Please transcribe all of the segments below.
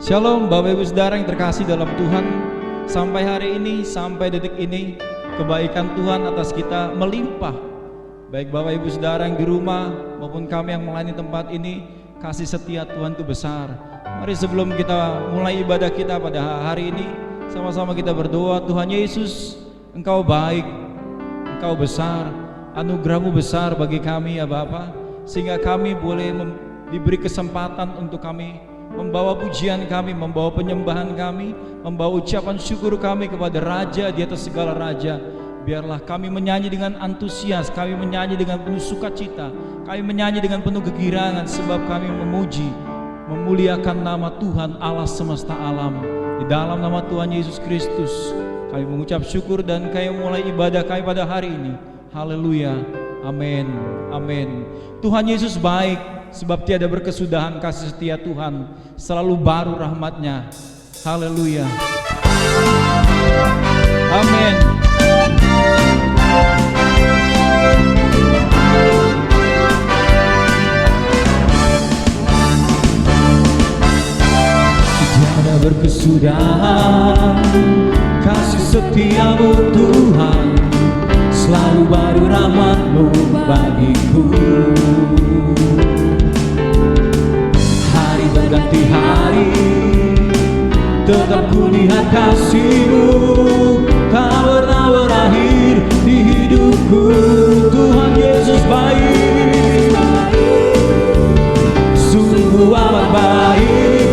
Shalom Bapak Ibu Saudara yang terkasih dalam Tuhan. Sampai hari ini, sampai detik ini, kebaikan Tuhan atas kita melimpah. Baik Bapak Ibu Saudara yang di rumah maupun kami yang melayani tempat ini, kasih setia Tuhan itu besar. Mari sebelum kita mulai ibadah kita pada hari ini, sama-sama kita berdoa. Tuhan Yesus, Engkau baik, Engkau besar, anugerah-Mu besar bagi kami ya Bapa, sehingga kami boleh diberi kesempatan untuk kami membawa pujian kami, membawa penyembahan kami, membawa ucapan syukur kami kepada Raja di atas segala Raja. Biarlah kami menyanyi dengan antusias, kami menyanyi dengan penuh sukacita, kami menyanyi dengan penuh kegirangan, sebab kami memuji, memuliakan nama Tuhan Allah semesta alam. Di dalam nama Tuhan Yesus Kristus kami mengucap syukur dan kami mulai ibadah kami pada hari ini. Haleluya, amin, amin. Tuhan Yesus baik, sebab tiada berkesudahan kasih setia Tuhan, selalu baru rahmat-Nya. Haleluya, amin. Tiada berkesudahan kasih setia-Mu Tuhan, selalu baru rahmat-Mu bagiku. Hari berganti hari, tetap ku lihat kasih-Mu, tak pernah berakhir di hidupku. Tuhan Yesus baik, sungguh amat baik,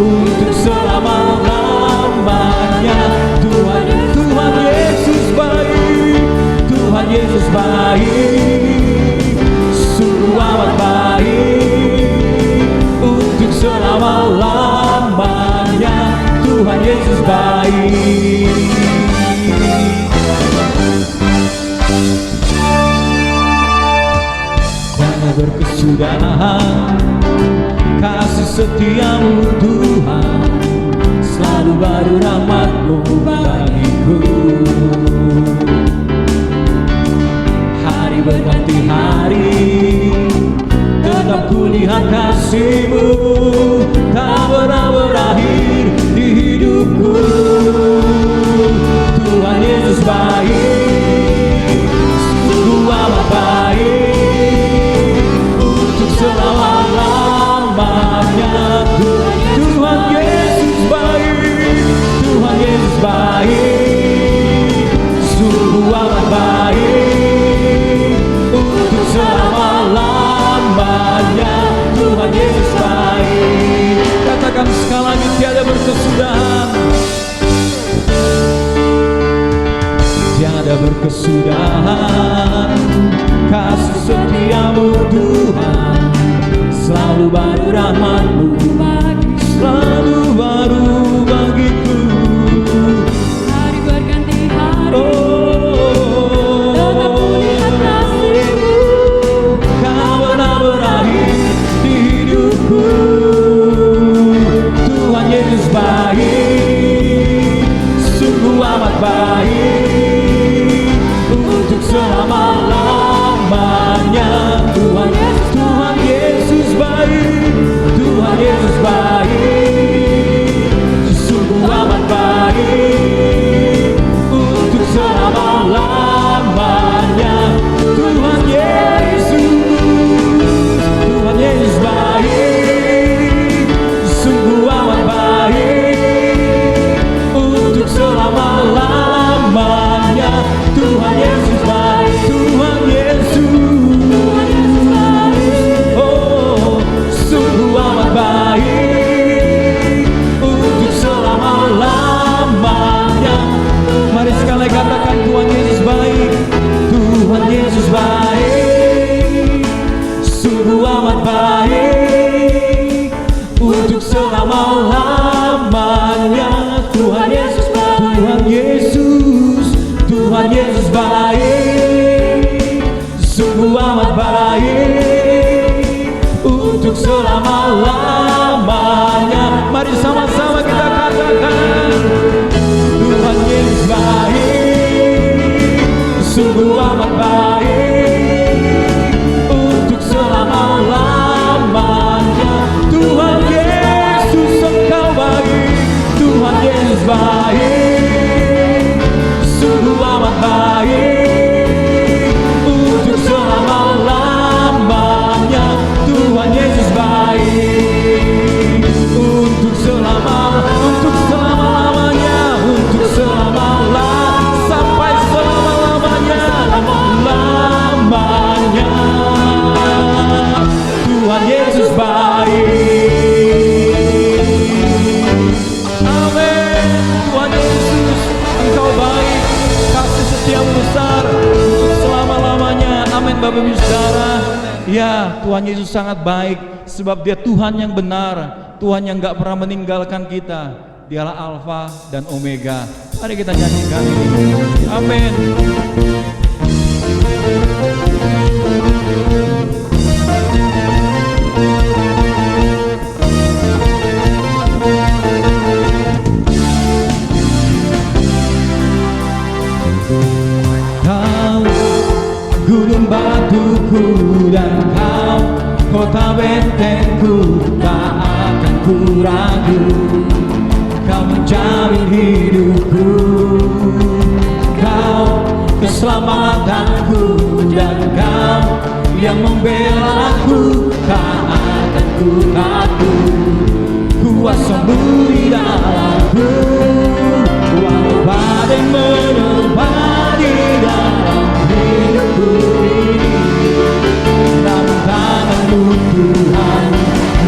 untuk selama-lamanya. Tuhan Yesus baik, Tuhan Yesus baik, sungguh amat baik, untuk selama-lamanya. Tuhan Yesus baik. Tiada berkesudahan kasih setia-Mu Tuhan, selalu baru rahmat-Mu bagiku. Hari berganti hari, tetap ku lihat kasih-Mu, tak pernah berakhir di hidupku. Tuhan Yesus baik, sungguh amat baik, untuk selama-lamanya. Tuhan Yesus baik, Tuhan Yesus baik, sungguh amat baik, untuk selama-lamanya. Tuhan Yesus baik. Katakan sekali lagi, tiada berkesudahan, tiada berkesudahan kasih setia-Mu Tuhan, selalu baru rahmat-Mu, selalu baru bagiku. Hari berganti hari, tetap ku lihat kasih-Mu, tak pernah berakhir di hidupku. Tuhan Yesus baik, sungguh amat baik, untuk selama-lamanya. Tuhan Yesus baik, Tuhan Yesus baik, sungguh amat baik, untuk selama-lamanya. Tuhan Yesus baik, sungguh amat baik, untuk selama-lamanya. Tuhan Yesus baik, Tuhan Yesus baik, oh, sungguh amat baik, untuk selama-lamanya. Mari sekali katakan, Tuhan Yesus baik, Tuhan Yesus baik, sungguh amat baik, untuk selama-lamanya. Tuhan Yesus baik, Tuhan Yesus baik, sungguh amat baik, untuk selama-lamanya. Mari sama-sama kita katakan, Tuhan Yesus baik, sungguh amat baik, Bapak Ibu Saudara, ya Tuhan Yesus sangat baik, sebab Dia Tuhan yang benar, Tuhan yang gak pernah meninggalkan kita. Dialah Alfa dan Omega. Mari kita nyanyikan ini. Amin. Kau gunung batuku dan kau kota bentengku, tak akan ku ragu. Kau menjamin hidupku, kau keselamatanku, dan kau yang membela aku, tak akan ku takut. Kuasamu di dalamku, walau badai menerpa di dalam hidupku ini, namun tanganmu Tuhan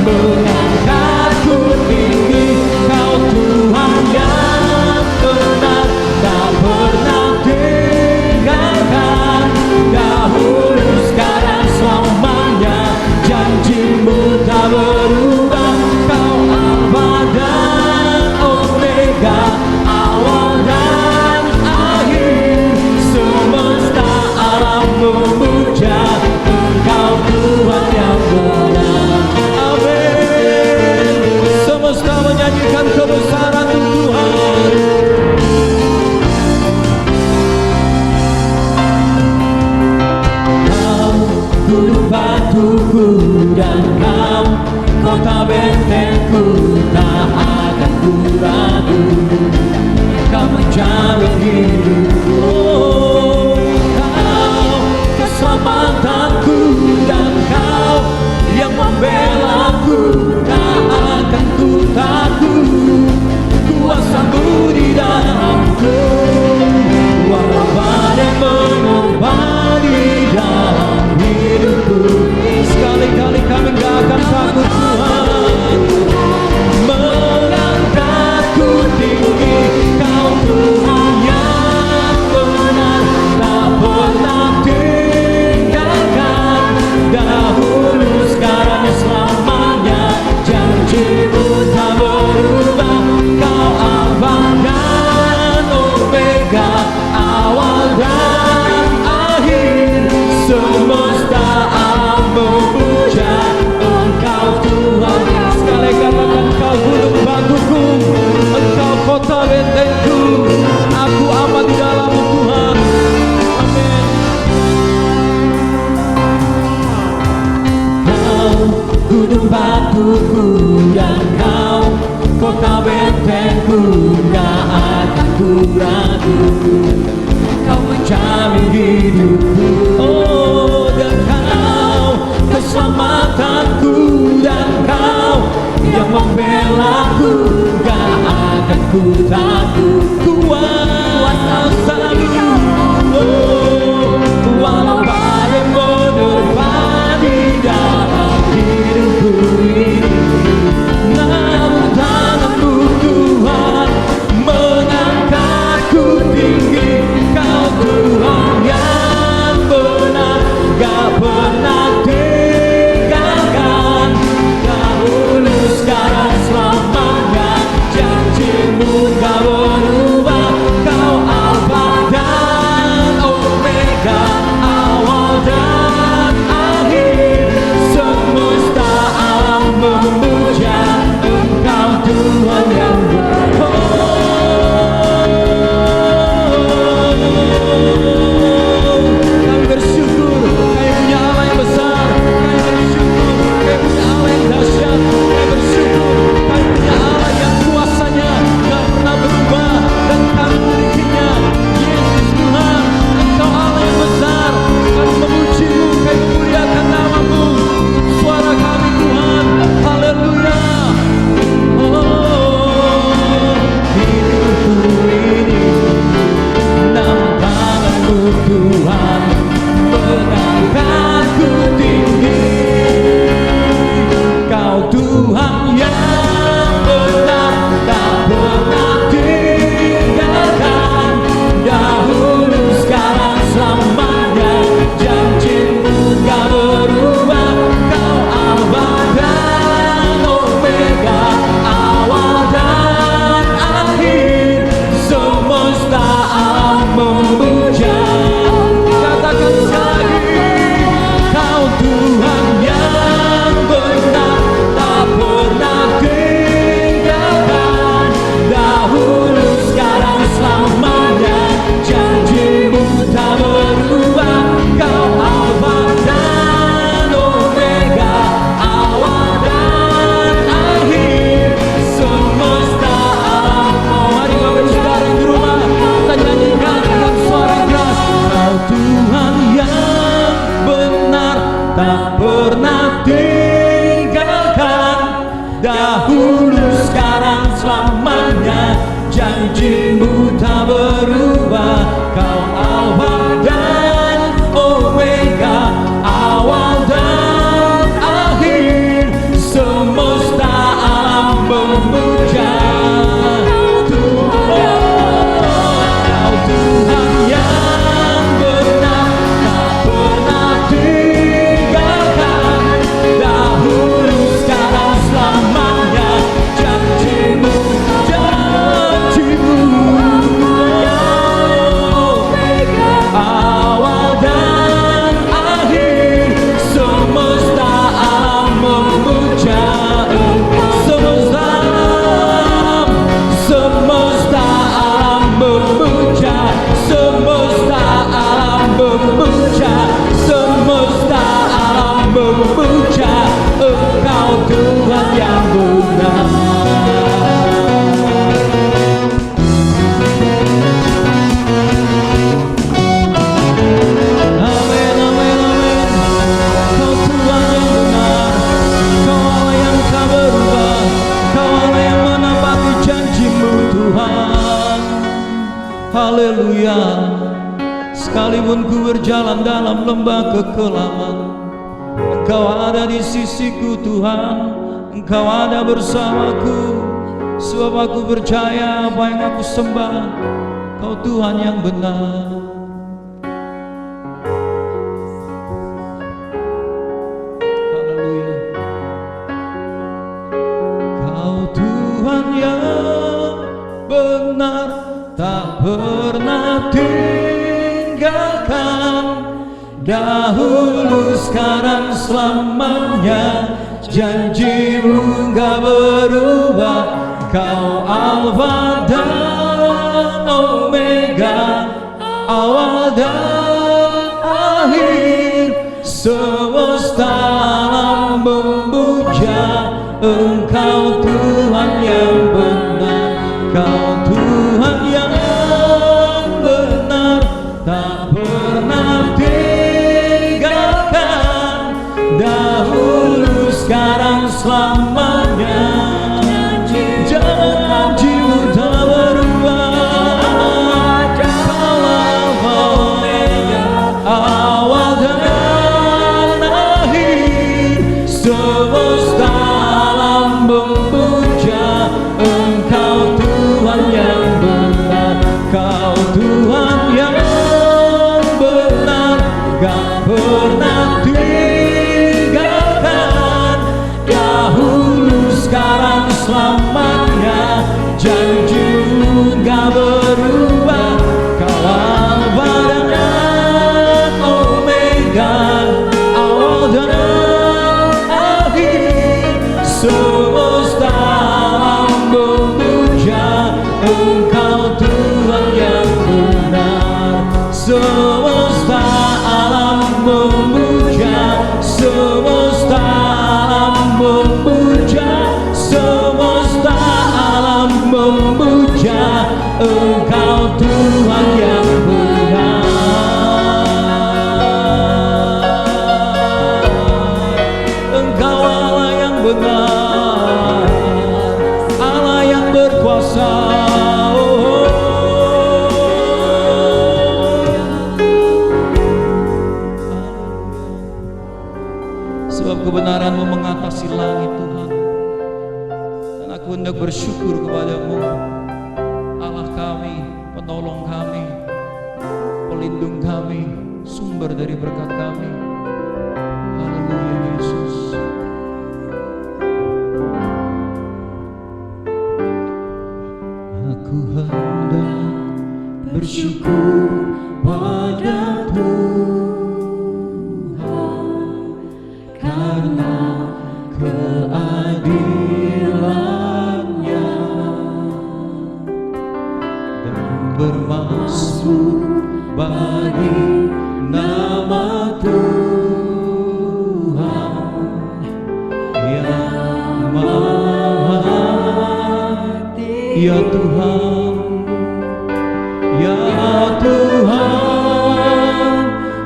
mengangkatku tinggi. Kau Tuhan yang benar, tak pernah tinggalkan. Dahulu, sekarang, selamanya, janjimu tak berubah. Kau Alfa dan Omega, awal dan akhir. Semesta alam memuja Engkau Tuhan yang benar. Amin. Semesta menyanyikan kebesaran Tuhan. Kau gunung batuku dan kau kota bentengku, tak akan ku ragu. Kau menjamin hidupku, kau keselamatanku, dan kau yang membelaku, tak akan ku takut. Kuasamu di dalamku, walau badai menerpa di dalam hidupku. Sekali-kali kami gak akan takut, Tuhan mengangkatku tinggi. Kau Tuhan yang benar, tak pernah tinggalkan. Dahulu, sekarang, selamanya, janjimu tak berubah. Kau Alfa dan Omega, awal dan akhir. Semesta alam memuja Engkau Tuhan. Sekali katakan, Kau gunung batuku, Engkau kota bentengku, aku aman di dalam Tuhan. Amin. Kau gunung batuku dan kau kota bentengku, gak akan ku ragu. Kau menjamin hidupku, oh, dan kau keselamatanku, dan kau yang membelaku, gak akan ku takut. Kuasamu, oh, walau badai menerpa di dalam hidupku ini, namun tanganmu Tuhan mengangkatku tinggi. Kau Tuhan yang benar, gak pernah tinggalkan. Dahulu, sekarang, selamanya, janjimu gak berubah. Kau Alfa dan Omega, awal dan akhir. Semesta alam memuja, semesta alam memuja, semesta alam memuja Engkau Tuhan yang benar. Amin, amin, amin. Kau Tuhan yang benar, Kau Allah yang tak berubah, Kau Allah yang menepati janji-Mu Tuhan. Haleluya. Sekalipun ku berjalan dalam lembah kekelaman, Engkau ada di sisiku Tuhan, Engkau ada bersamaku. Sebab aku percaya apa yang aku sembah, Kau Tuhan yang benar. Haleluya. Kau Tuhan yang benar, tak pernah tinggalkan, dahulu sekarang selamanya, janji-Mu gak berubah. Kau Alfa dan Omega, awal dan akhir, semesta alam memuja Engkau Tuhan yang benar. Kau Tuhan yang benar, tak pernah tinggalkan, dahulu sekarang selamanya, janji-Mu tak berubah. Kau Alfa Omega, awal dan akhir, semesta alam memuja Engkau Tuhan yang benar. Kau Tuhan yang benar, gak pernah tinggalkan, dahulu sekarang selamanya, janji-Mu gak berubah. Kau Alfa dan Omega, awal dan akhir, semesta alam memuja Engkau Tuhan yang benar. Semesta alam memuja, semesta alam memuja, semesta alam memuja Engkau Tuhan yang benar. Engkau Allah yang benar, Allah yang berkuasa. Sebab kebenaran-Mu mengatasi langit Tuhan, dan aku hendak bersyukur kepada-Mu, Allah kami, penolong kami, pelindung kami, sumber dari berkat kami. Haleluya Yesus. Aku hendak bersyukur pada Tuhan karena keadilan-Nya, dan bermasmur bagi nama Tuhan yang Maha. Ya Tuhan, ya Tuhan,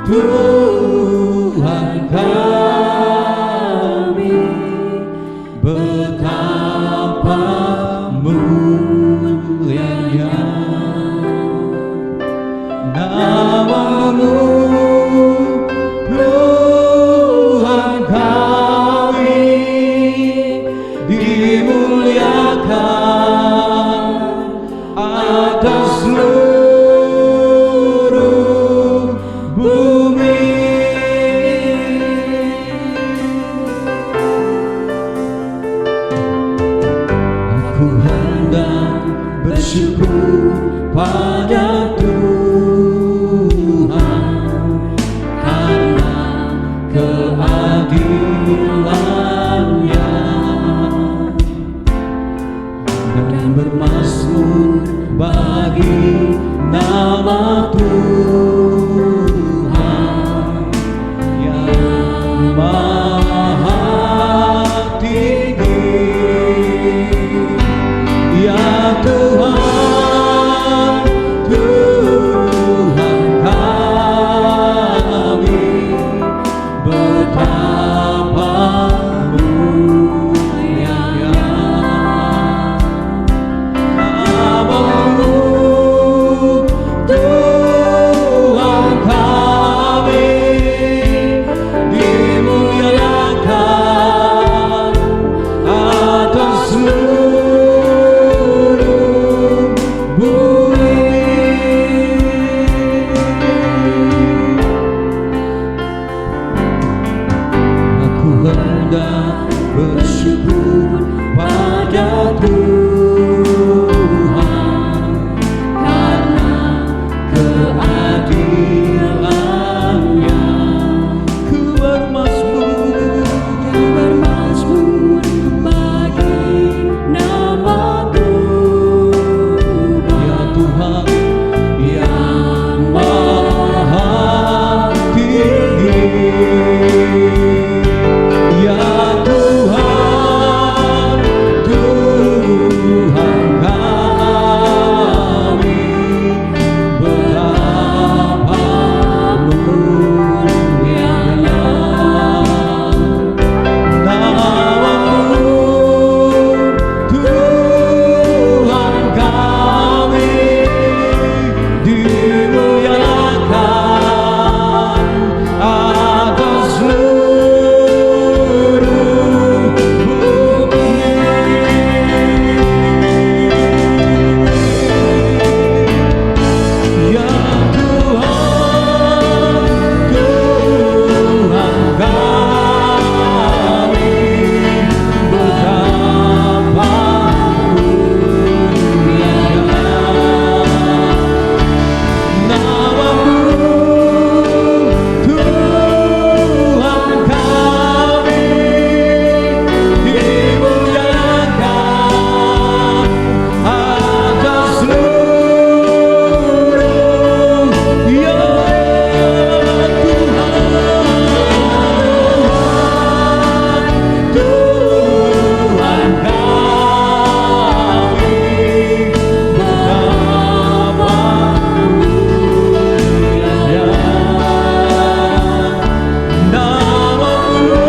Tuhan kami, betapa mulianya nama-Mu, Tuhan kami, dimuliakan atas seluruh bumi. Aku hendak bersyukur pada Tuhan karena keadilan-Nya, dan bermasmur bagi Tuhan yang maha tinggi, ya Tuhan, Tuhan kami, betapa mulianya namamu, Tuhan kami, dimuliakan atas seluruh bumi. Aku hendak bersyukur pada Tuhan karena keadilannya. Ku bermazmur bagi nama Tuhan, ya Tuhan yang maha tinggi, ya Tuhan, Tuhan kami, betapa mulianya namamu, Tuhan kami, dimuliakan atas seluruh bumi. Ya Tuhan, Tuhan kami, betapa mulianya namamu, Tuhan kami, dimuliakan atas seluruh, ya Tuhan, Tuhan kami, betapa mulianya namamu,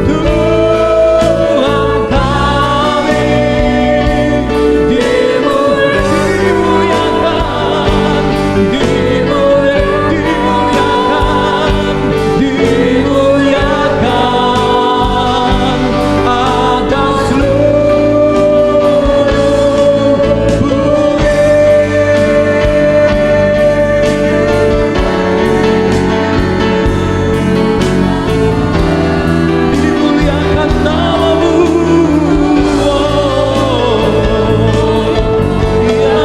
Tuhan kami, dimuliakan atas seluruh bumi. Dimuliakan namamu, ya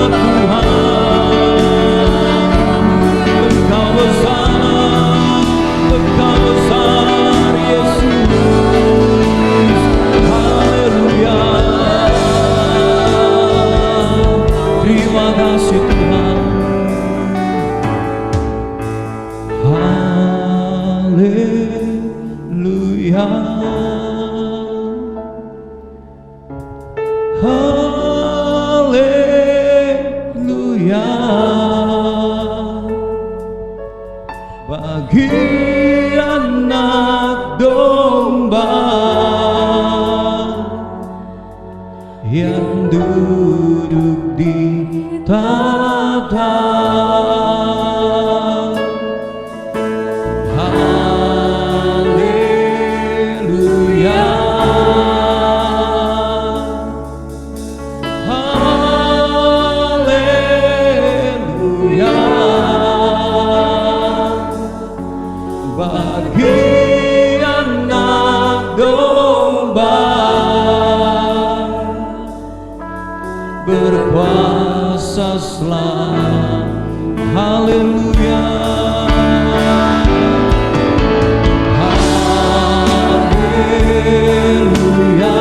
Tuhan, Engkau besar, Engkau besar Yesus, haleluya. Terima kasih Tuhan. Haleluya, haleluya, bagi anak domba yang duduk di tahta. Haleluya, haleluya, bagi anak domba berkuasa selalu. Haleluya, haleluya,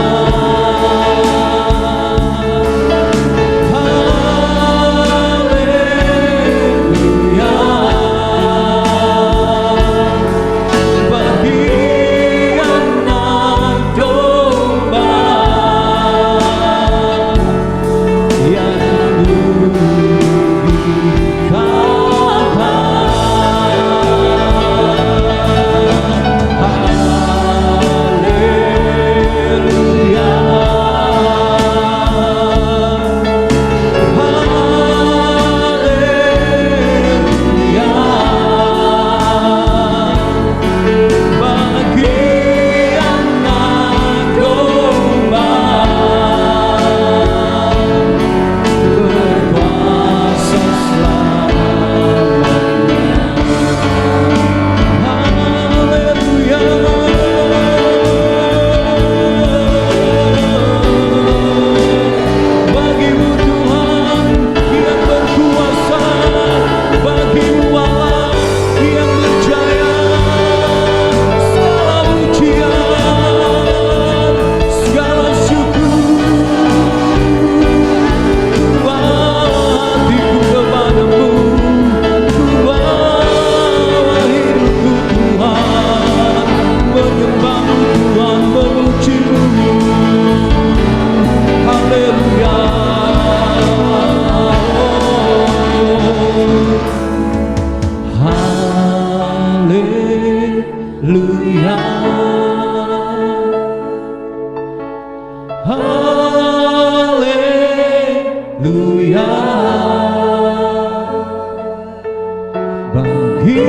Bagi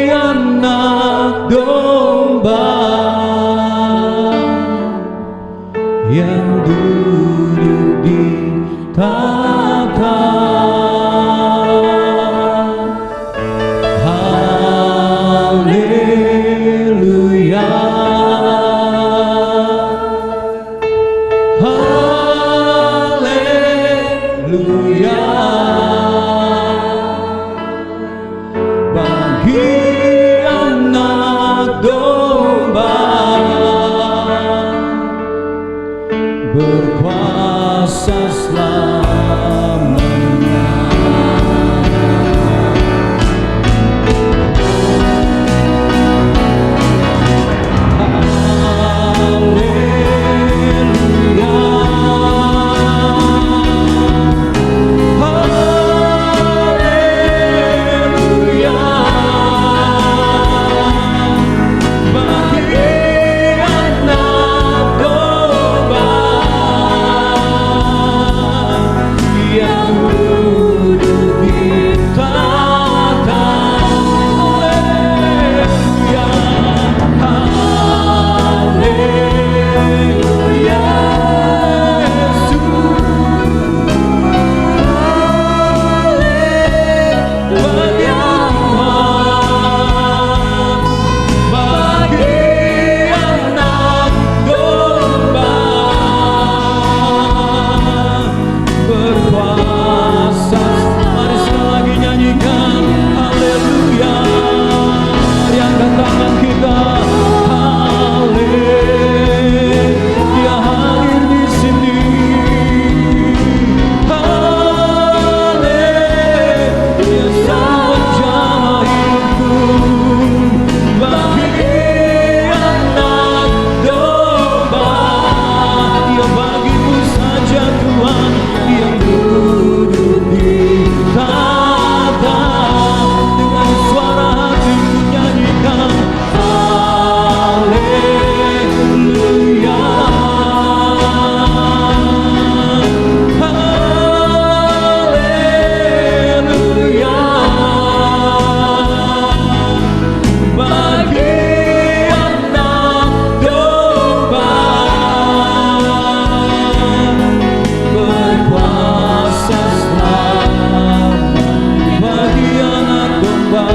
anak domba yang duduk di tahta. Haleluya, haleluya. Bagi anak domba berkuasa selamanya. Haleluya, haleluya. Bagi anak domba yang duduk di tahta. Haleluya, haleluya. Yesus, bagi anak domba berkuasa. Mari sekali lagi nyanyikan haleluya. Angkat tangan kita. Haleluya, Dia hadir di sini. Haleluya, Dia sambut jamah hidupku. Bagi anak domba, ya bagimu saja Tuhan yang duduk di tahta. Dengan suara hatiku nyanyikan haleluya, haleluya. Bagi anak domba berkuasa selamanya. Bagi anak domba,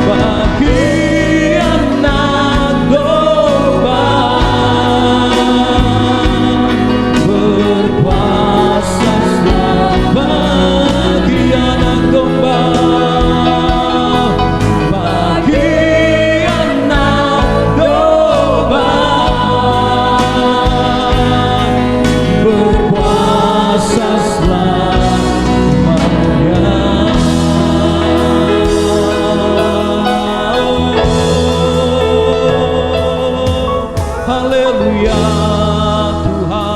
bagi anak domba berkuasa selamanya. Bagi anak domba, bagi anak domba berkuasa selamanya. Haleluya Tuhan.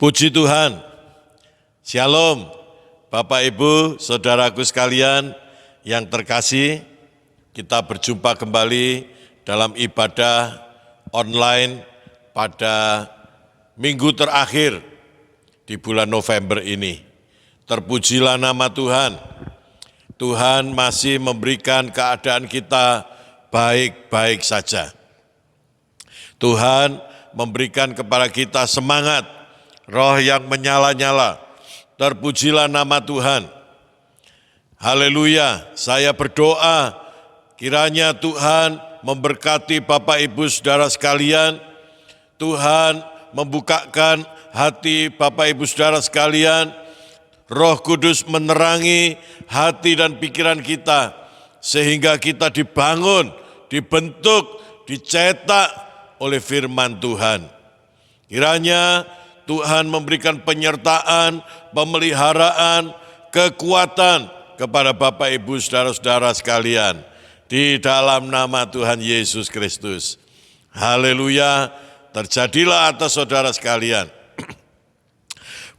Puji Tuhan, Shalom, Bapak Ibu, Saudaraku sekalian yang terkasih, kita berjumpa kembali dalam ibadah online pada minggu terakhir di bulan November ini. Terpujilah nama Tuhan, Tuhan masih memberikan keadaan kita baik-baik saja. Tuhan memberikan kepada kita semangat, roh yang menyala-nyala. Terpujilah nama Tuhan. Haleluya, saya berdoa kiranya Tuhan memberkati Bapak Ibu Saudara sekalian, Tuhan membukakan hati Bapak Ibu Saudara sekalian, Roh Kudus menerangi hati dan pikiran kita, sehingga kita dibangun, dibentuk, dicetak oleh firman Tuhan. Kiranya Tuhan memberikan penyertaan, pemeliharaan, kekuatan kepada Bapak Ibu Saudara-saudara sekalian di dalam nama Tuhan Yesus Kristus. Haleluya, terjadilah atas saudara sekalian.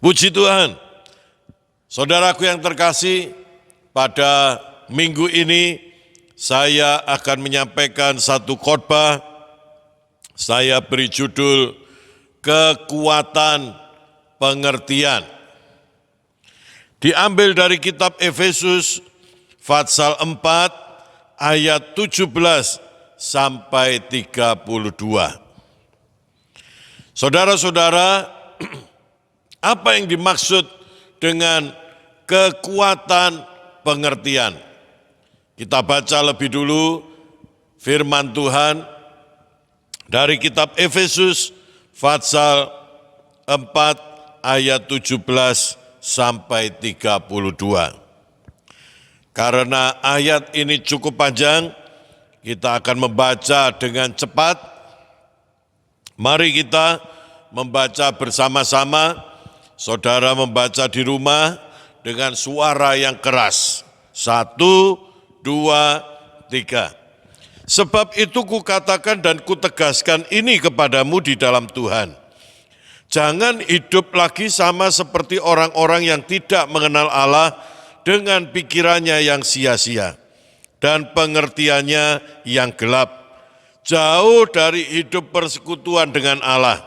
Puji Tuhan. Saudaraku yang terkasih, pada minggu ini saya akan menyampaikan satu khotbah. Saya beri judul Kekuatan Pengertian. Diambil dari kitab Efesus pasal 4 ayat 17 sampai 32. Saudara-saudara, apa yang dimaksud dengan kekuatan pengertian? Kita baca lebih dulu firman Tuhan dari kitab Efesus pasal 4 ayat 17 sampai 32. Karena ayat ini cukup panjang, kita akan membaca dengan cepat. Mari kita membaca bersama-sama. Saudara membaca di rumah dengan suara yang keras. 1, 2, 3. Sebab itu kukatakan dan kutegaskan ini kepadamu di dalam Tuhan. Jangan hidup lagi sama seperti orang-orang yang tidak mengenal Allah dengan pikirannya yang sia-sia dan pengertiannya yang gelap. Jauh dari hidup persekutuan dengan Allah.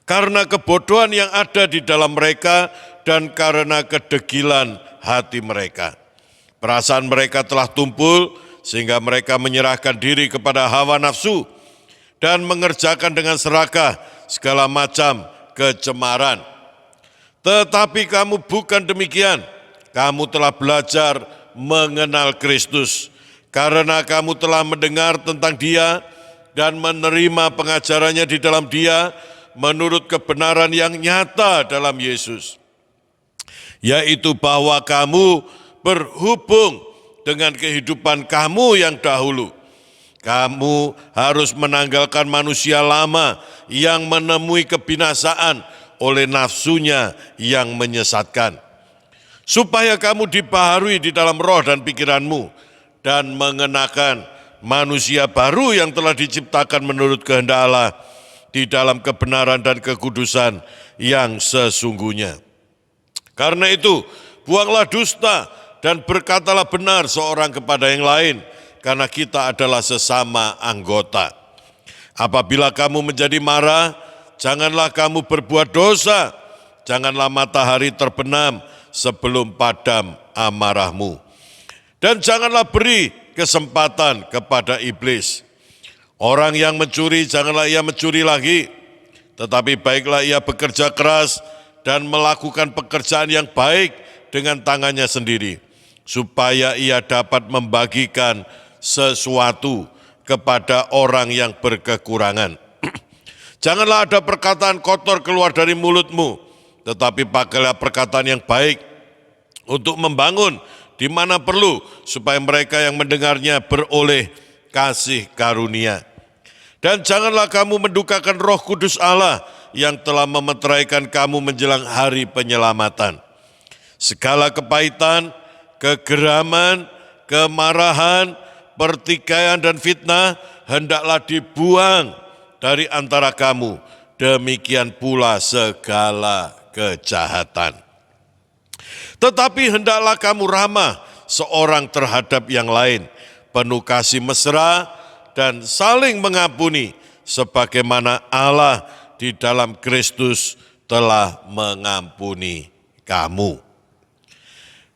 Karena kebodohan yang ada di dalam mereka dan karena kedegilan hati mereka. Perasaan mereka telah tumpul sehingga mereka menyerahkan diri kepada hawa nafsu dan mengerjakan dengan serakah segala macam kecemaran. Tetapi kamu bukan demikian. Kamu telah belajar mengenal Kristus. Karena kamu telah mendengar tentang Dia dan menerima pengajarannya di dalam Dia menurut kebenaran yang nyata dalam Yesus. Yaitu bahwa kamu berhubung dengan kehidupan kamu yang dahulu. Kamu harus menanggalkan manusia lama yang menemui kebinasaan oleh nafsunya yang menyesatkan. Supaya kamu dibaharui di dalam roh dan pikiranmu dan mengenakan manusia baru yang telah diciptakan menurut kehendak Allah di dalam kebenaran dan kekudusan yang sesungguhnya. Karena itu, buanglah dusta dan berkatalah benar seorang kepada yang lain, karena kita adalah sesama anggota. Apabila kamu menjadi marah, janganlah kamu berbuat dosa, janganlah matahari terbenam sebelum padam amarahmu. Dan janganlah beri kesempatan kepada iblis. Orang yang mencuri, janganlah ia mencuri lagi, tetapi baiklah ia bekerja keras dan melakukan pekerjaan yang baik dengan tangannya sendiri, supaya ia dapat membagikan sesuatu kepada orang yang berkekurangan. Janganlah ada perkataan kotor keluar dari mulutmu, tetapi pakailah perkataan yang baik untuk membangun di mana perlu, supaya mereka yang mendengarnya beroleh kasih karunia. Dan janganlah kamu mendukakan Roh Kudus Allah yang telah memeteraikan kamu menjelang hari penyelamatan. Segala kepahitan, kegeraman, kemarahan, pertikaian dan fitnah hendaklah dibuang dari antara kamu. Demikian pula segala kejahatan. Tetapi hendaklah kamu ramah seorang terhadap yang lain, penuh kasih mesra dan saling mengampuni, sebagaimana Allah di dalam Kristus telah mengampuni kamu.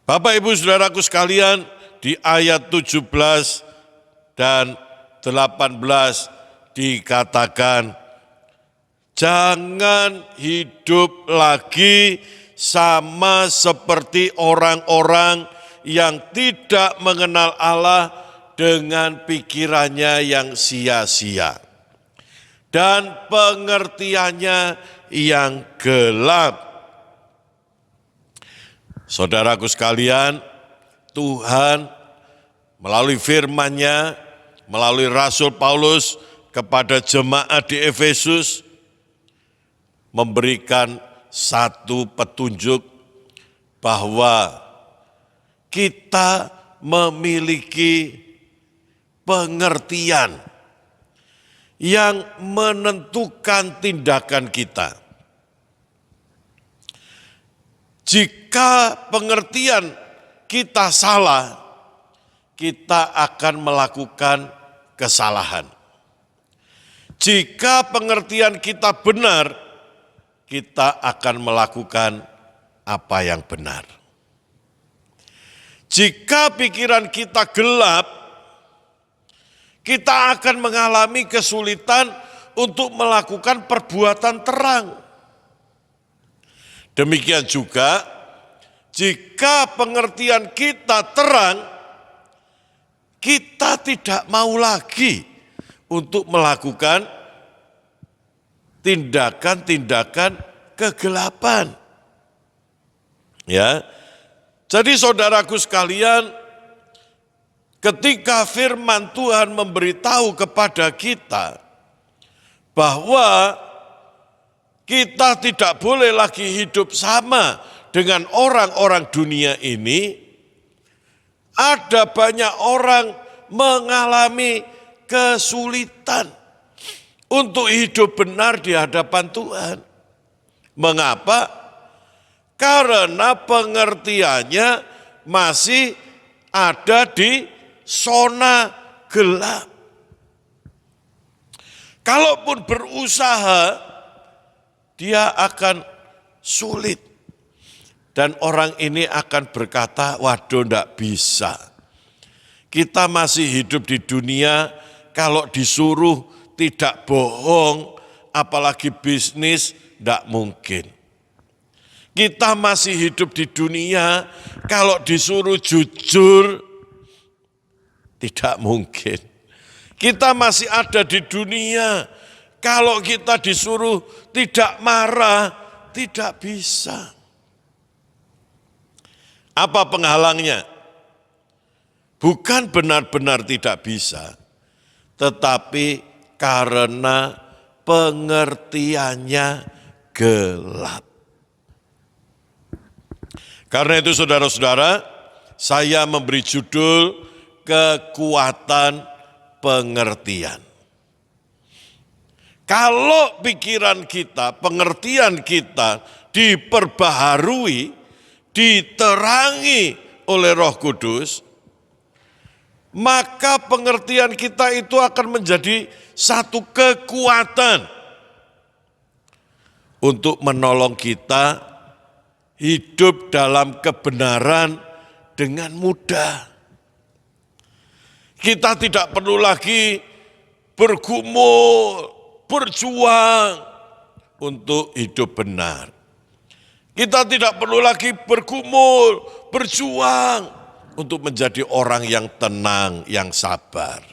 Bapak Ibu Saudaraku sekalian, di ayat 17 dan 18 dikatakan, Jangan hidup lagi sama seperti orang-orang yang tidak mengenal Allah dengan pikirannya yang sia-sia dan pengertiannya yang gelap. Saudaraku sekalian, Tuhan melalui firman-Nya, melalui Rasul Paulus kepada jemaat di Efesus, memberikan satu petunjuk bahwa kita memiliki pengertian yang menentukan tindakan kita. Jika pengertian kita salah, kita akan melakukan kesalahan. Jika pengertian kita benar, kita akan melakukan apa yang benar. Jika pikiran kita gelap, kita akan mengalami kesulitan untuk melakukan perbuatan terang. Demikian juga, jika pengertian kita terang, kita tidak mau lagi untuk melakukan tindakan-tindakan kegelapan. Ya. Jadi saudaraku sekalian, ketika firman Tuhan memberitahu kepada kita bahwa kita tidak boleh lagi hidup sama dengan orang-orang dunia ini, ada banyak orang mengalami kesulitan untuk hidup benar di hadapan Tuhan. Mengapa? Karena pengertiannya masih ada di zona gelap. Kalaupun berusaha, dia akan sulit. Dan orang ini akan berkata, waduh enggak bisa. Kita masih hidup di dunia, kalau disuruh tidak bohong, apalagi bisnis, enggak mungkin. Kita masih hidup di dunia, kalau disuruh jujur, tidak mungkin. Kita masih ada di dunia, kalau kita disuruh tidak marah, tidak bisa. Apa penghalangnya? Bukan benar-benar tidak bisa, tetapi karena pengertiannya gelap. Karena itu saudara-saudara, saya memberi judul kekuatan pengertian. Kalau pikiran kita, pengertian kita diperbaharui, diterangi oleh Roh Kudus, maka pengertian kita itu akan menjadi satu kekuatan untuk menolong kita hidup dalam kebenaran dengan mudah. Kita tidak perlu lagi bergumul, berjuang untuk hidup benar. Kita tidak perlu lagi bergumul, berjuang untuk menjadi orang yang tenang, yang sabar.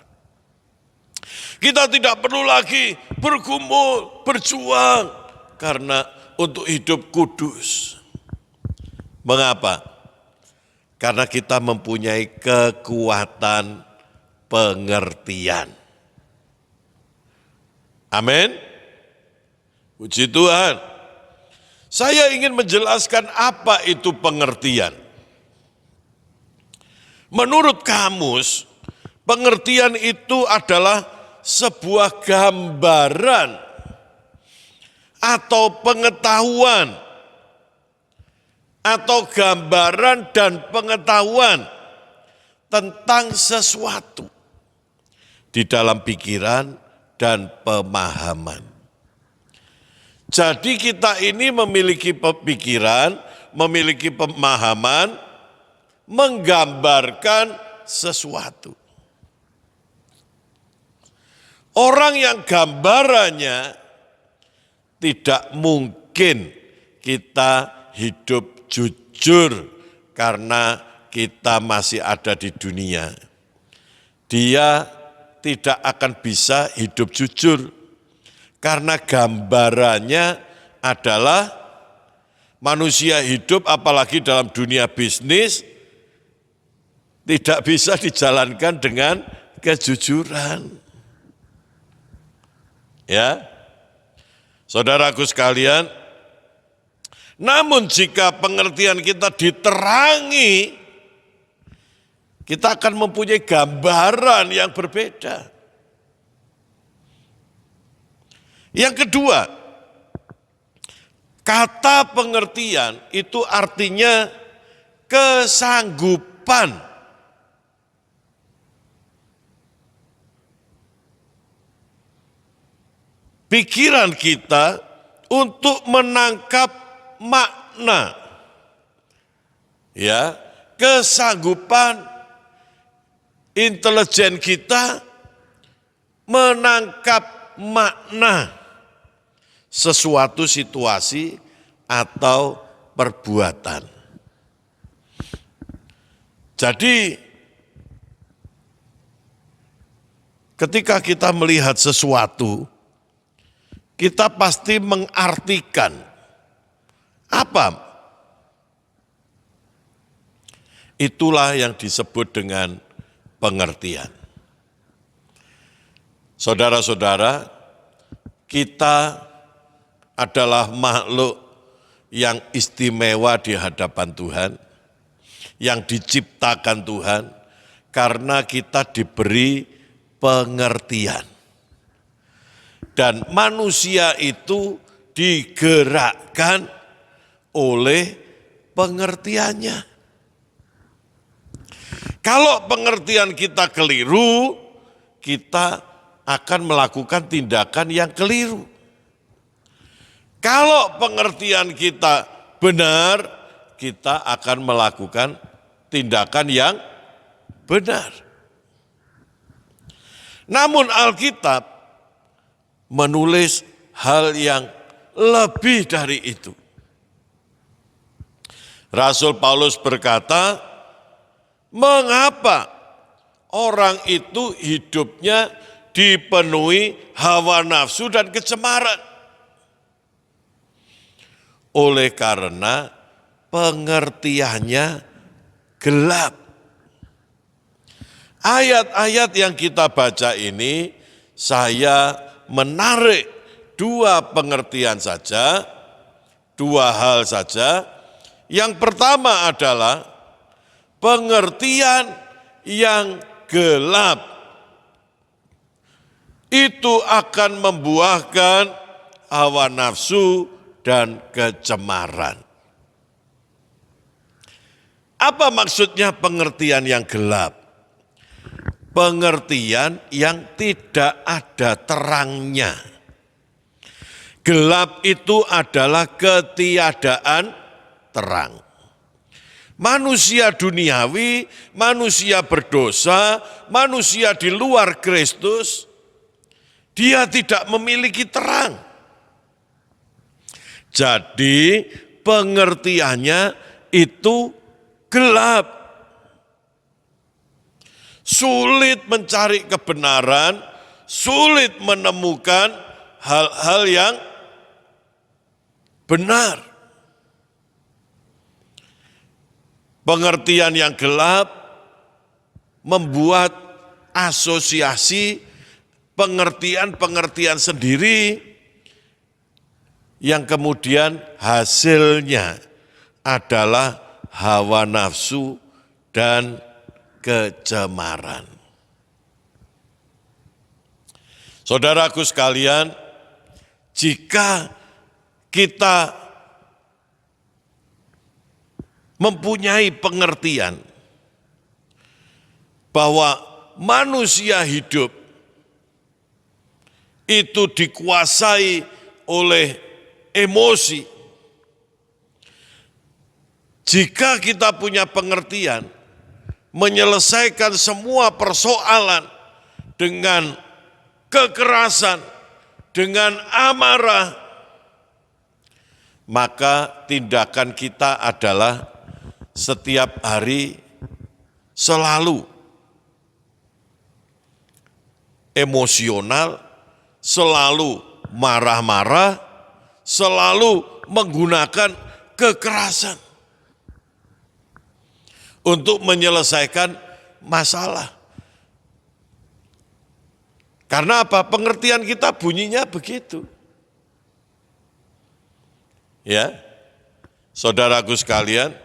Kita tidak perlu lagi bergumul, berjuang karena untuk hidup kudus. Mengapa? Karena kita mempunyai kekuatan pengertian. Amin. Puji Tuhan. Saya ingin menjelaskan apa itu pengertian. Menurut kamus, pengertian itu adalah sebuah gambaran atau pengetahuan atau gambaran dan pengetahuan tentang sesuatu di dalam pikiran dan pemahaman. Jadi kita ini memiliki pikiran, memiliki pemahaman, menggambarkan sesuatu. Orang yang gambarannya tidak mungkin kita hidup jujur karena kita masih ada di dunia. Dia tidak akan bisa hidup jujur karena gambarannya adalah manusia hidup apalagi dalam dunia bisnis tidak bisa dijalankan dengan kejujuran. Ya, saudaraku sekalian, namun jika pengertian kita diterangi, kita akan mempunyai gambaran yang berbeda. Yang kedua, kata pengertian itu artinya kesanggupan. Pikiran kita untuk menangkap makna. Ya, kesanggupan intelijen kita menangkap makna sesuatu situasi atau perbuatan. Jadi ketika kita melihat sesuatu, kita pasti mengartikan apa? Itulah yang disebut dengan pengertian. Saudara-saudara, kita adalah makhluk yang istimewa di hadapan Tuhan, yang diciptakan Tuhan, karena kita diberi pengertian. Dan manusia itu digerakkan oleh pengertiannya. Kalau pengertian kita keliru, kita akan melakukan tindakan yang keliru. Kalau pengertian kita benar, kita akan melakukan tindakan yang benar. Namun Alkitab menulis hal yang lebih dari itu. Rasul Paulus berkata, mengapa orang itu hidupnya dipenuhi hawa nafsu dan kecemaran? Oleh karena pengertiannya gelap. Ayat-ayat yang kita baca ini, saya menarik dua pengertian saja, dua hal saja. Yang pertama adalah pengertian yang gelap. Itu akan membuahkan hawa nafsu dan kecemaran. Apa maksudnya pengertian yang gelap? Pengertian yang tidak ada terangnya. Gelap itu adalah ketiadaan terang. Manusia duniawi, manusia berdosa, manusia di luar Kristus, dia tidak memiliki terang. Jadi pengertiannya itu gelap. Sulit mencari kebenaran, sulit menemukan hal-hal yang benar. Pengertian yang gelap membuat asosiasi pengertian-pengertian sendiri yang kemudian hasilnya adalah hawa nafsu dan kecemaran. Saudaraku sekalian, jika kita mempunyai pengertian bahwa manusia hidup itu dikuasai oleh emosi, jika kita punya pengertian menyelesaikan semua persoalan dengan kekerasan, dengan amarah, maka tindakan kita adalah setiap hari selalu emosional, selalu marah-marah, selalu menggunakan kekerasan untuk menyelesaikan masalah. Karena apa? Pengertian kita bunyinya begitu. Ya, saudaraku sekalian,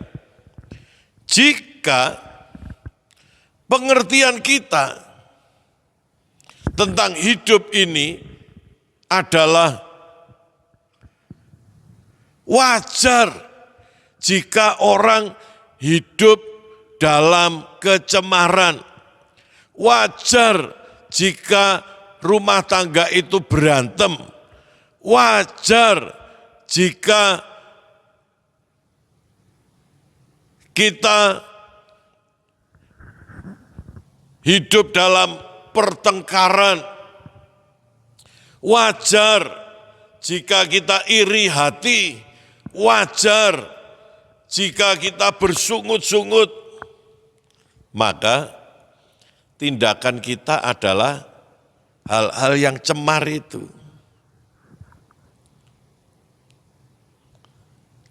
jika pengertian kita tentang hidup ini adalah wajar jika orang hidup dalam kecemaran, wajar jika rumah tangga itu berantem, wajar jika kita hidup dalam pertengkaran, wajar jika kita iri hati, wajar jika kita bersungut-sungut, maka tindakan kita adalah hal-hal yang cemar itu.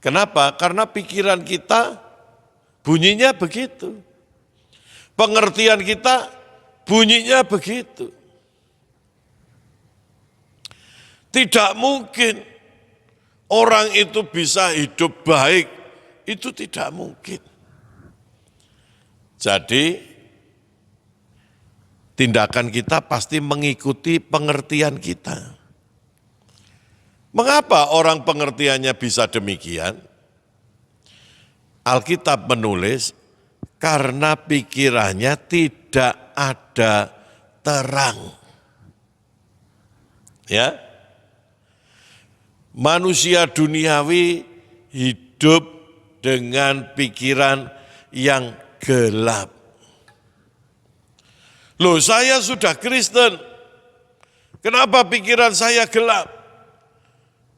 Kenapa? Karena pikiran kita bunyinya begitu. Pengertian kita bunyinya begitu. Tidak mungkin orang itu bisa hidup baik, itu tidak mungkin. Jadi tindakan kita pasti mengikuti pengertian kita. Mengapa orang pengertiannya bisa demikian? Alkitab menulis, karena pikirannya tidak ada terang. Ya, manusia duniawi hidup dengan pikiran yang gelap. Loh, saya sudah Kristen, kenapa pikiran saya gelap?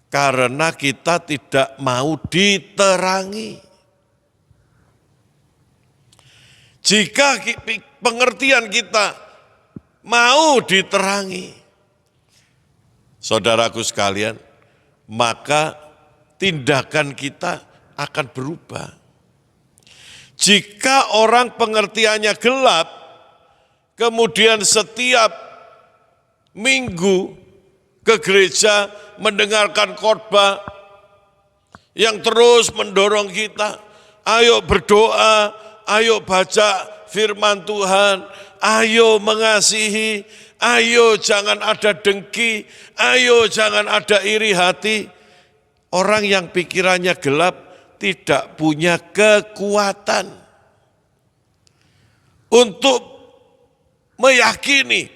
Karena kita tidak mau diterangi. Jika pengertian kita mau diterangi, saudaraku sekalian, maka tindakan kita akan berubah. Jika orang pengertiannya gelap, kemudian setiap minggu ke gereja mendengarkan khotbah yang terus mendorong kita, ayo berdoa, ayo baca firman Tuhan, ayo mengasihi, ayo jangan ada dengki, ayo jangan ada iri hati. Orang yang pikirannya gelap tidak punya kekuatan untuk meyakini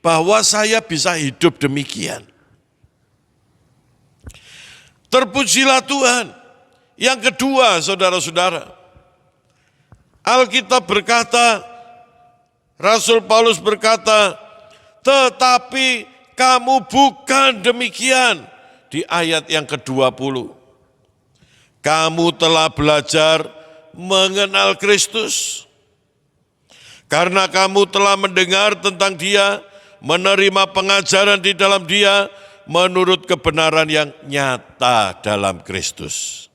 bahwa saya bisa hidup demikian. Terpujilah Tuhan. Yang kedua, saudara-saudara, Alkitab berkata, Rasul Paulus berkata, tetapi kamu bukan demikian. Di ayat yang ke-20. Kamu telah belajar mengenal Kristus. Karena kamu telah mendengar tentang Dia, menerima pengajaran di dalam Dia, menurut kebenaran yang nyata dalam Kristus.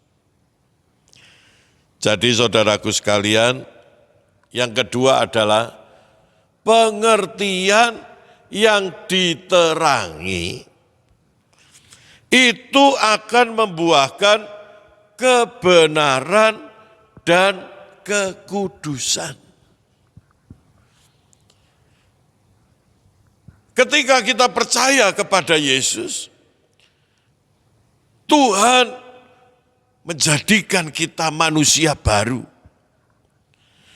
Jadi saudaraku sekalian, yang kedua adalah pengertian yang diterangi itu akan membuahkan kebenaran dan kekudusan. Ketika kita percaya kepada Yesus, Tuhan menjadikan kita manusia baru.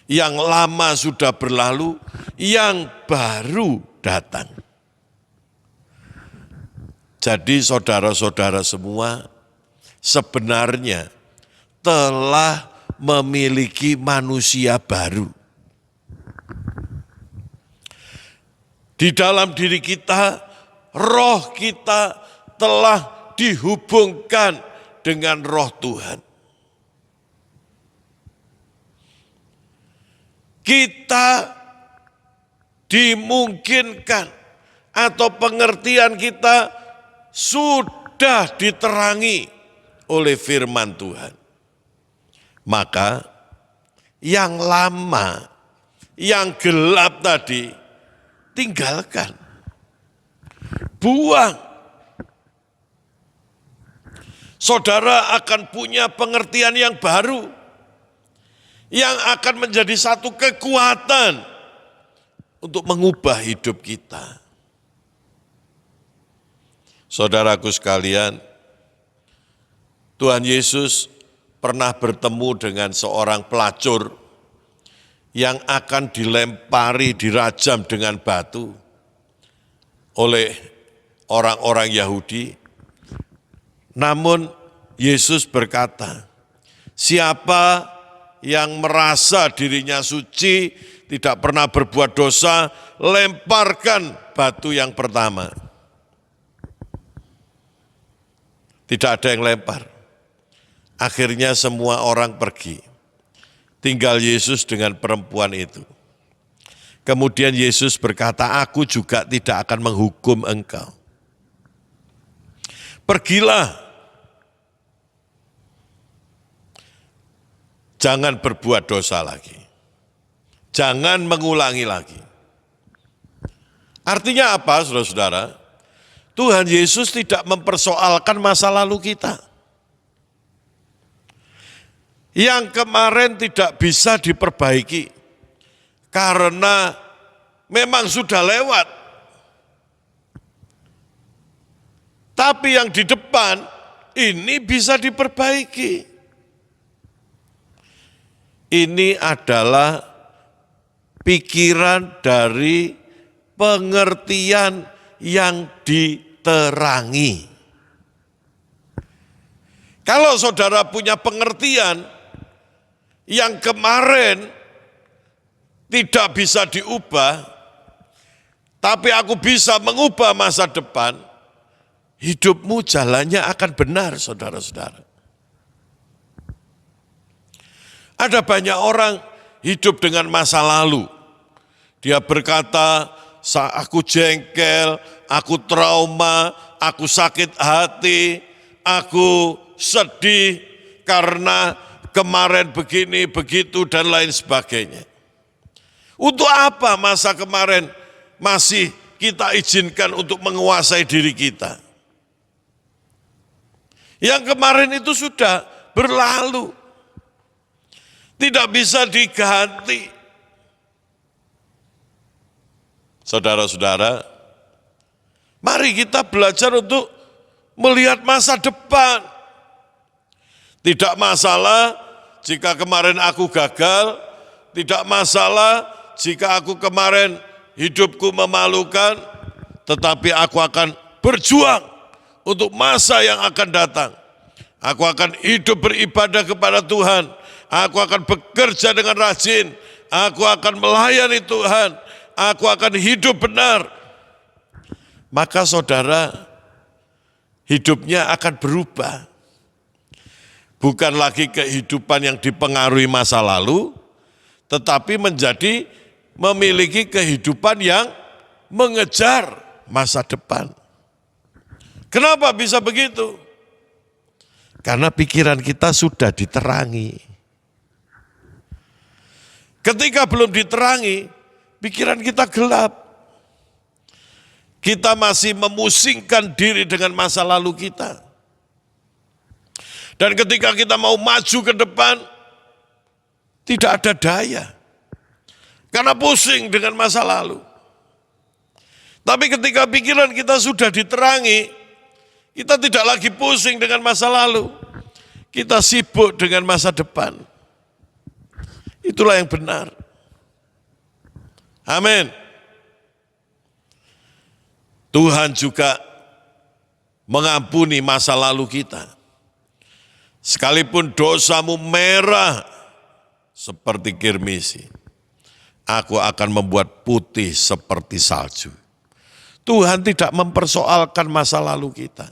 Yang lama sudah berlalu, yang baru datang. Jadi saudara-saudara semua sebenarnya telah memiliki manusia baru. Di dalam diri kita, roh kita telah dihubungkan dengan roh Tuhan. Kita dimungkinkan atau pengertian kita sudah diterangi oleh firman Tuhan. Maka yang lama, yang gelap tadi tinggalkan. Buang. Saudara akan punya pengertian yang baru, yang akan menjadi satu kekuatan untuk mengubah hidup kita. Saudaraku sekalian, Tuhan Yesus pernah bertemu dengan seorang pelacur yang akan dilempari, dirajam dengan batu oleh orang-orang Yahudi. Namun Yesus berkata, siapa yang merasa dirinya suci, tidak pernah berbuat dosa, lemparkan batu yang pertama. Tidak ada yang lempar. Akhirnya semua orang pergi. Tinggal Yesus dengan perempuan itu. Kemudian Yesus berkata, aku juga tidak akan menghukum engkau. Pergilah. Jangan berbuat dosa lagi. Jangan mengulangi lagi. Artinya apa, saudara-saudara? Tuhan Yesus tidak mempersoalkan masa lalu kita. Yang kemarin tidak bisa diperbaiki karena memang sudah lewat. Tapi yang di depan ini bisa diperbaiki. Ini adalah pikiran dari pengertian yang diterangi. Kalau saudara punya pengertian yang kemarin tidak bisa diubah, tapi aku bisa mengubah masa depan, hidupmu jalannya akan benar, saudara-saudara. Ada banyak orang hidup dengan masa lalu. Dia berkata, aku jengkel, aku trauma, aku sakit hati, aku sedih karena kemarin begini, begitu, dan lain sebagainya. Untuk apa masa kemarin masih kita izinkan untuk menguasai diri kita? Yang kemarin itu sudah berlalu. Tidak bisa diganti. Saudara-saudara, mari kita belajar untuk melihat masa depan. Tidak masalah jika kemarin aku gagal, tidak masalah jika aku kemarin hidupku memalukan, tetapi aku akan berjuang untuk masa yang akan datang. Aku akan hidup beribadah kepada Tuhan. Aku akan bekerja dengan rajin, aku akan melayani Tuhan, aku akan hidup benar. Maka saudara, hidupnya akan berubah. Bukan lagi kehidupan yang dipengaruhi masa lalu, tetapi menjadi memiliki kehidupan yang mengejar masa depan. Kenapa bisa begitu? Karena pikiran kita sudah diterangi. Ketika belum diterangi, pikiran kita gelap. Kita masih memusingkan diri dengan masa lalu kita. Dan ketika kita mau maju ke depan, tidak ada daya. Karena pusing dengan masa lalu. Tapi ketika pikiran kita sudah diterangi, kita tidak lagi pusing dengan masa lalu. Kita sibuk dengan masa depan. Itulah yang benar. Amin. Tuhan juga mengampuni masa lalu kita. Sekalipun dosamu merah seperti kirmisi, aku akan membuat putih seperti salju. Tuhan tidak mempersoalkan masa lalu kita.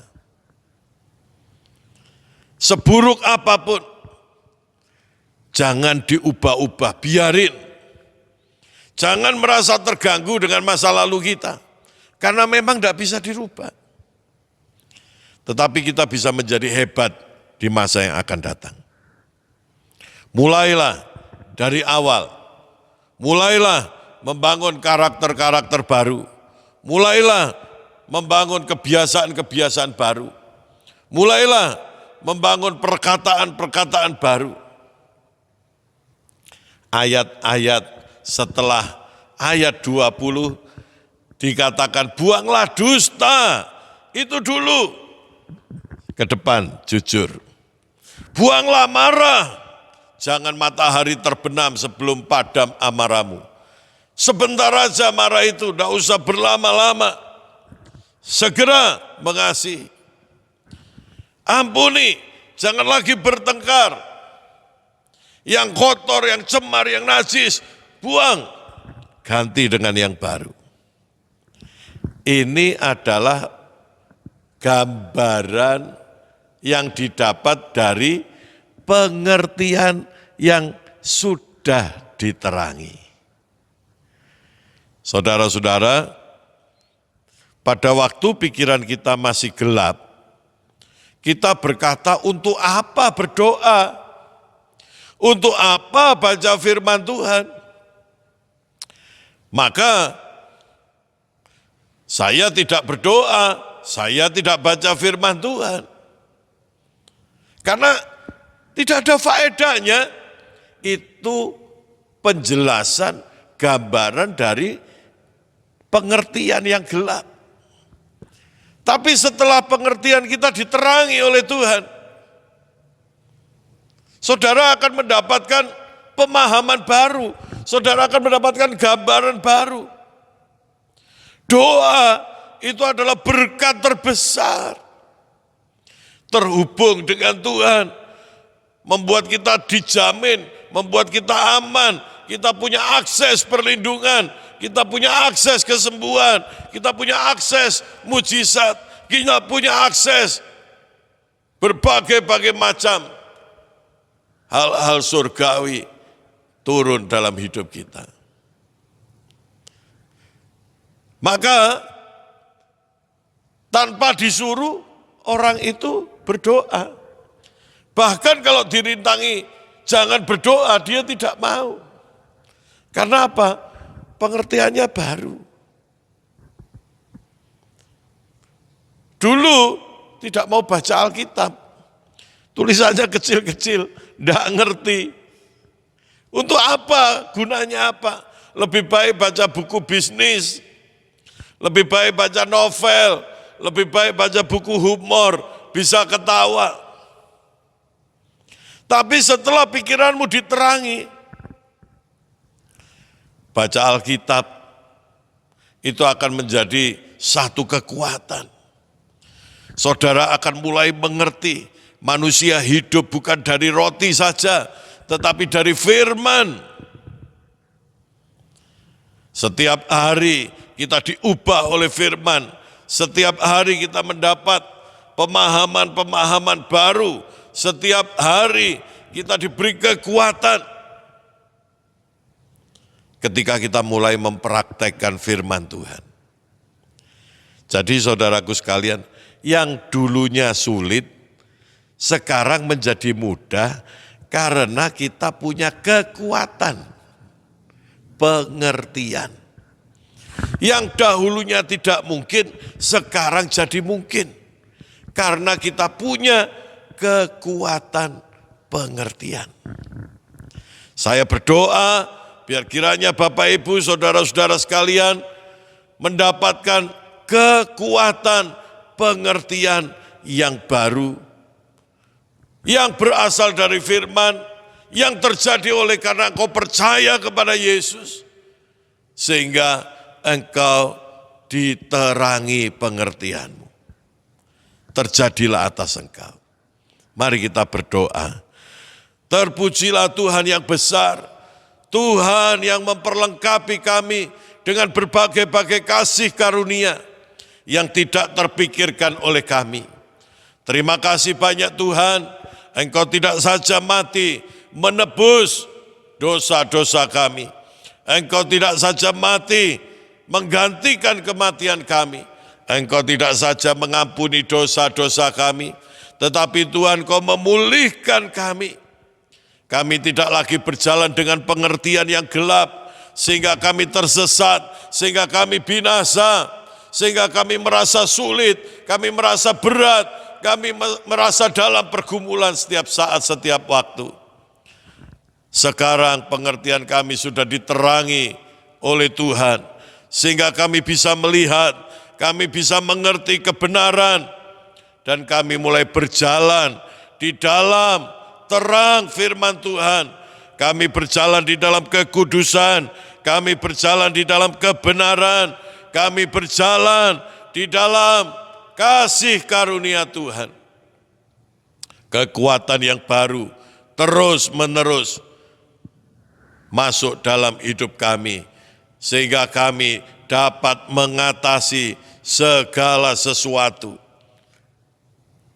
seburuk apapun, jangan diubah-ubah, biarin. Jangan merasa terganggu dengan masa lalu kita, karena memang tidak bisa dirubah. Tetapi kita bisa menjadi hebat di masa yang akan datang. Mulailah dari awal, mulailah membangun karakter-karakter baru, mulailah membangun kebiasaan-kebiasaan baru, mulailah membangun perkataan-perkataan baru. Ayat-ayat setelah ayat 20 dikatakan buanglah dusta, itu dulu. Ke depan jujur. Buanglah marah, jangan matahari terbenam sebelum padam amarahmu. Sebentar aja marah itu, tidak usah berlama-lama. Segera mengasihi. Ampuni, jangan lagi bertengkar. Yang kotor, yang cemar, yang najis, buang, ganti dengan yang baru. Ini adalah gambaran yang didapat dari pengertian yang sudah diterangi. Saudara-saudara, pada waktu pikiran kita masih gelap, kita berkata, untuk apa berdoa? Untuk apa baca firman Tuhan? Maka saya tidak berdoa, saya tidak baca firman Tuhan. Karena tidak ada faedahnya. Itu penjelasan, gambaran dari pengertian yang gelap. Tapi setelah pengertian kita diterangi oleh Tuhan, saudara akan mendapatkan pemahaman baru, saudara akan mendapatkan gambaran baru. Doa itu adalah berkat terbesar. Terhubung dengan Tuhan, membuat kita dijamin, membuat kita aman, kita punya akses perlindungan, kita punya akses kesembuhan, kita punya akses mujizat, kita punya akses berbagai-bagai macam hal-hal surgawi turun dalam hidup kita. Maka tanpa disuruh orang itu berdoa. Bahkan kalau dirintangi jangan berdoa, dia tidak mau. Karena apa? Pengertiannya baru. Dulu tidak mau baca Alkitab. Tulisannya kecil-kecil, tidak ngerti. Untuk apa? Gunanya apa? Lebih baik baca buku bisnis, lebih baik baca novel, lebih baik baca buku humor, bisa ketawa. Tapi setelah pikiranmu diterangi, baca Alkitab, itu akan menjadi satu kekuatan. Saudara akan mulai mengerti, manusia hidup bukan dari roti saja, tetapi dari firman. Setiap hari kita diubah oleh firman. Setiap hari kita mendapat pemahaman-pemahaman baru. Setiap hari kita diberi kekuatan. Ketika kita mulai mempraktekkan firman Tuhan. Jadi saudaraku sekalian, yang dulunya sulit, sekarang menjadi mudah karena kita punya kekuatan pengertian. Yang dahulunya tidak mungkin, sekarang jadi mungkin. Karena kita punya kekuatan pengertian. Saya berdoa, biar kiranya Bapak Ibu, saudara-saudara sekalian, mendapatkan kekuatan pengertian yang baru, yang berasal dari firman, yang terjadi oleh karena engkau percaya kepada Yesus, sehingga engkau diterangi pengertianmu. Terjadilah atas engkau. Mari kita berdoa. Terpujilah Tuhan yang besar, Tuhan yang memperlengkapi kami dengan berbagai-bagai kasih karunia yang tidak terpikirkan oleh kami. Terima kasih banyak Tuhan, Engkau tidak saja mati menebus dosa-dosa kami. Engkau tidak saja mati menggantikan kematian kami. Engkau tidak saja mengampuni dosa-dosa kami, tetapi Tuhan, Kau memulihkan kami. Kami tidak lagi berjalan dengan pengertian yang gelap, sehingga kami tersesat, sehingga kami binasa, sehingga kami merasa sulit, kami merasa berat, kami merasa dalam pergumulan setiap saat, setiap waktu. Sekarang pengertian kami sudah diterangi oleh Tuhan, sehingga kami bisa melihat, kami bisa mengerti kebenaran, dan kami mulai berjalan di dalam terang firman Tuhan. Kami berjalan di dalam kekudusan, kami berjalan di dalam kebenaran, kami berjalan di dalam kasih karunia Tuhan. Kekuatan yang baru terus menerus masuk dalam hidup kami, sehingga kami dapat mengatasi segala sesuatu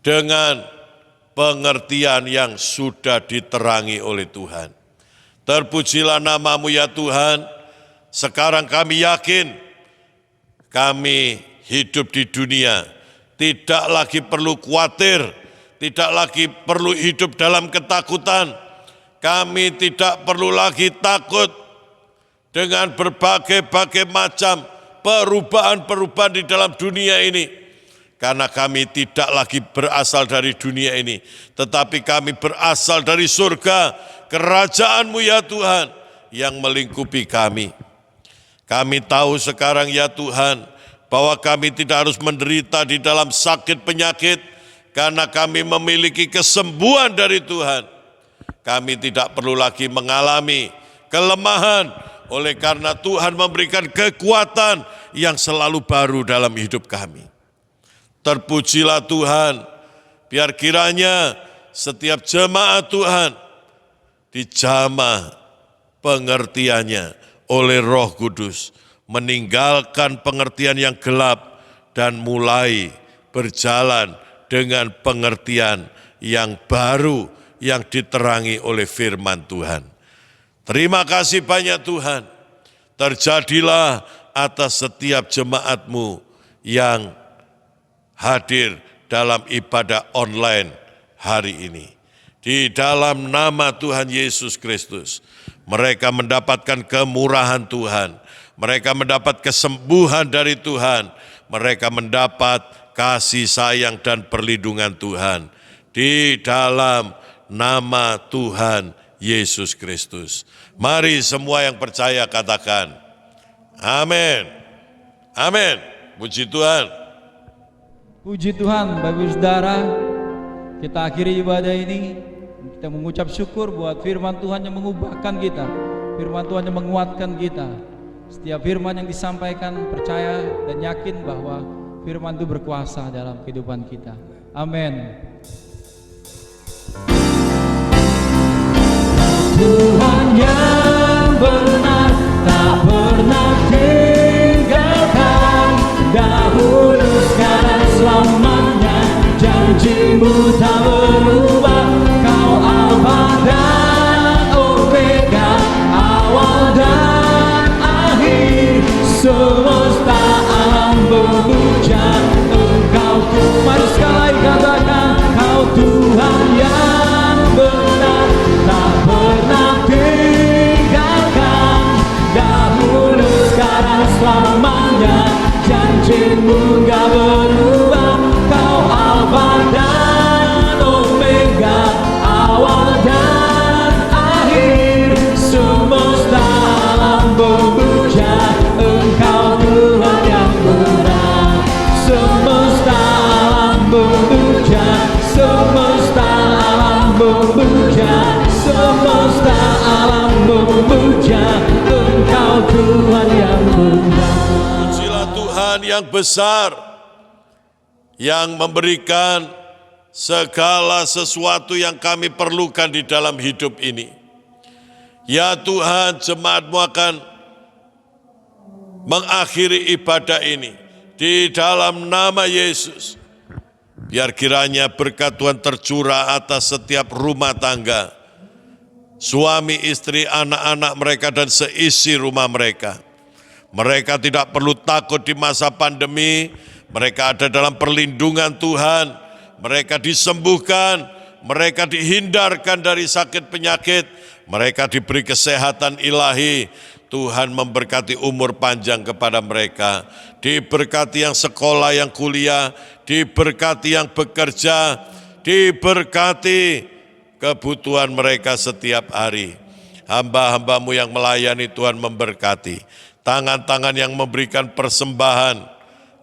dengan pengertian yang sudah diterangi oleh Tuhan. Terpujilah nama-Mu ya Tuhan. Sekarang kami yakin kami hidup di dunia tidak lagi perlu khawatir, tidak lagi perlu hidup dalam ketakutan. Kami tidak perlu lagi takut dengan berbagai-bagai macam perubahan-perubahan di dalam dunia ini. Karena kami tidak lagi berasal dari dunia ini, tetapi kami berasal dari surga, kerajaan-Mu ya Tuhan, yang melingkupi kami. Kami tahu sekarang ya Tuhan, bahwa kami tidak harus menderita di dalam sakit penyakit, karena kami memiliki kesembuhan dari Tuhan. Kami tidak perlu lagi mengalami kelemahan, oleh karena Tuhan memberikan kekuatan yang selalu baru dalam hidup kami. Terpujilah Tuhan, biar kiranya setiap jemaat Tuhan dijamah pengertiannya oleh Roh Kudus, meninggalkan pengertian yang gelap dan mulai berjalan dengan pengertian yang baru yang diterangi oleh firman Tuhan. Terima kasih banyak Tuhan, terjadilah atas setiap jemaat-Mu yang hadir dalam ibadah online hari ini. Di dalam nama Tuhan Yesus Kristus, mereka mendapatkan kemurahan Tuhan, mereka mendapat kesembuhan dari Tuhan, mereka mendapat kasih sayang dan perlindungan Tuhan. Di dalam nama Tuhan Yesus Kristus. Mari semua yang percaya katakan, amin. Amin. Puji Tuhan. Puji Tuhan, Bapak Ibu Saudara, kita akhiri ibadah ini, kita mengucap syukur buat firman Tuhan yang mengubahkan kita, firman Tuhan yang menguatkan kita. Setiap firman yang disampaikan, percaya dan yakin bahwa firman itu berkuasa dalam kehidupan kita. Amin. Tuhan yang benar tak pernah tinggalkan, dahulu sekarang selamanya, janji-Mu tak berubah. Kau Alfa dan Omega, awal dan akhir, semesta alam memuja Engkau. Mari sekali katakan, Kau Tuhan yang benar tak pernah tinggalkan, dahulu sekarang selamanya, janji-Mu gak berubah. Kau Alfa dan Omega, awal dan akhir, semesta alam memuja Engkau Tuhan yang benar. Semesta alam memuja, semesta alam memuja, semesta alam memuja Engkau Tuhan yang benar. Pujilah Tuhan yang besar, yang memberikan segala sesuatu yang kami perlukan di dalam hidup ini. Ya Tuhan, jemaat-Mu akan mengakhiri ibadah ini di dalam nama Yesus. Biar kiranya berkat Tuhan tercurah atas setiap rumah tangga, suami, istri, anak-anak mereka dan seisi rumah mereka. Mereka tidak perlu takut di masa pandemi, mereka ada dalam perlindungan Tuhan, mereka disembuhkan, mereka dihindarkan dari sakit penyakit, mereka diberi kesehatan ilahi. Tuhan memberkati umur panjang kepada mereka, diberkati yang sekolah, yang kuliah, diberkati yang bekerja, diberkati kebutuhan mereka setiap hari. Hamba-hambamu yang melayani Tuhan memberkati, tangan-tangan yang memberikan persembahan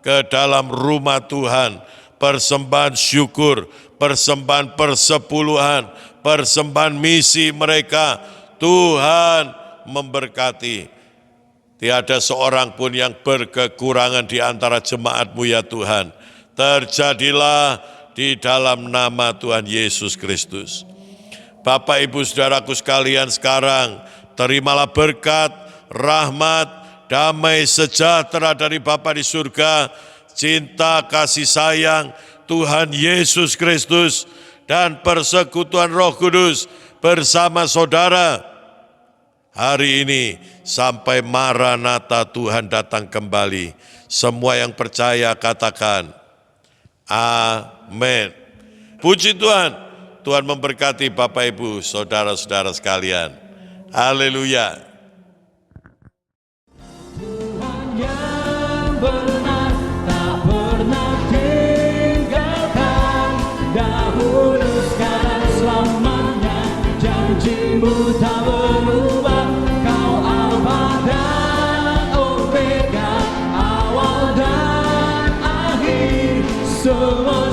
ke dalam rumah Tuhan, persembahan syukur, persembahan persepuluhan, persembahan misi mereka, Tuhan memberkati. Tiada seorang pun yang berkekurangan di antara jemaat-Mu ya Tuhan. Terjadilah di dalam nama Tuhan Yesus Kristus. Bapak, Ibu, Saudaraku sekalian, sekarang terimalah berkat, rahmat, damai sejahtera dari Bapa di surga, cinta kasih sayang Tuhan Yesus Kristus, dan persekutuan Roh Kudus bersama saudara hari ini sampai Maranatha Tuhan datang kembali. Semua yang percaya katakan amin. Puji Tuhan. Tuhan memberkati Bapak Ibu, saudara-saudara sekalian. Haleluya. Tuhan yang benar tak pernah tinggalkan, dahulu sekarang selamanya, janji-Mu tak berubah. Kau Alfa dan Omega, awal dan akhir, semua